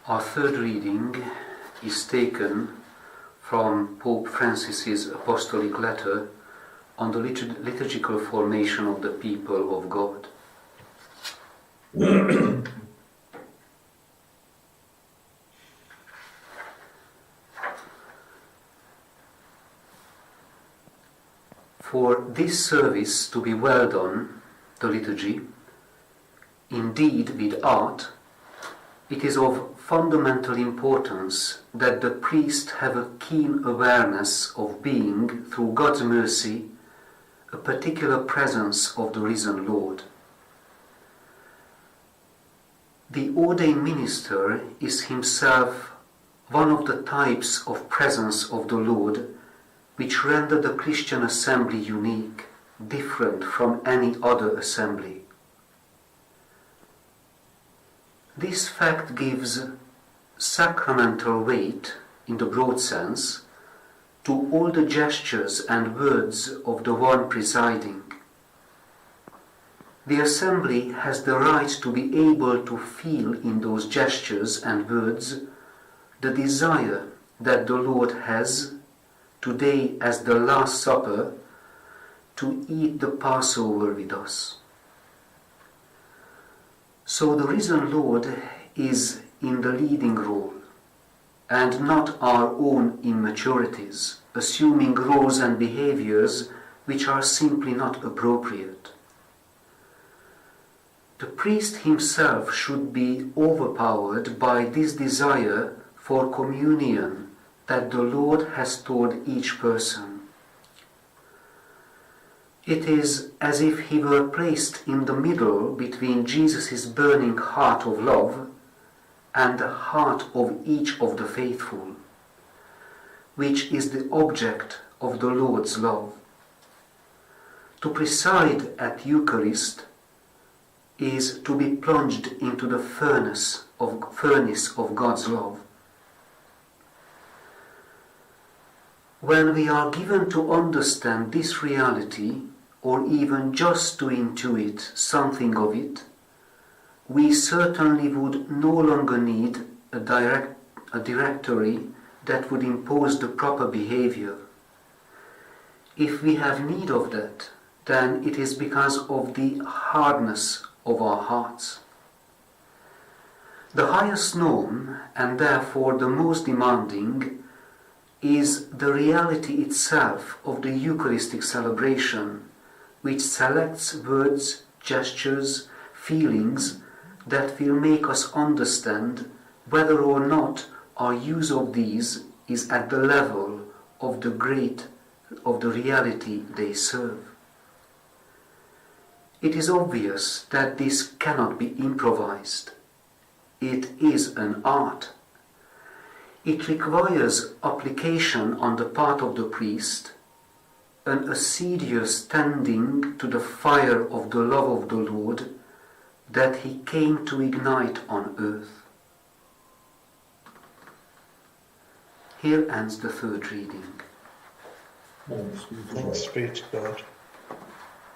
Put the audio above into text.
Our third reading is taken from Pope Francis's apostolic letter on the liturgical formation of the people of God. For this service to be well done, the liturgy, indeed with art, it is of fundamental importance that the priest have a keen awareness of being, through God's mercy, a particular presence of the risen Lord. The ordained minister is himself one of the types of presence of the Lord which render the Christian assembly unique, different from any other assembly. This fact gives sacramental weight, in the broad sense, to all the gestures and words of the one presiding. The assembly has the right to be able to feel in those gestures and words the desire that the Lord has, today as the Last Supper, to eat the Passover with us. So the risen Lord is in the leading role, and not our own immaturities, assuming roles and behaviors which are simply not appropriate. The priest himself should be overpowered by this desire for communion that the Lord has toward each person. It is as if he were placed in the middle between Jesus' burning heart of love and the heart of each of the faithful, which is the object of the Lord's love. To preside at Eucharist is to be plunged into the furnace of God's love. When we are given to understand this reality, or even just to intuit something of it, we certainly would no longer need a directory that would impose the proper behavior. If we have need of that, then it is because of the hardness of our hearts. The highest norm, and therefore the most demanding, is the reality itself of the Eucharistic celebration, which selects words, gestures, feelings that will make us understand whether or not our use of these is at the level of the reality they serve. It is obvious that this cannot be improvised. It is an art. It requires application on the part of the priest, an assiduous tending to the fire of the love of the Lord that he came to ignite on earth. Here ends the third reading. Thanks be to God.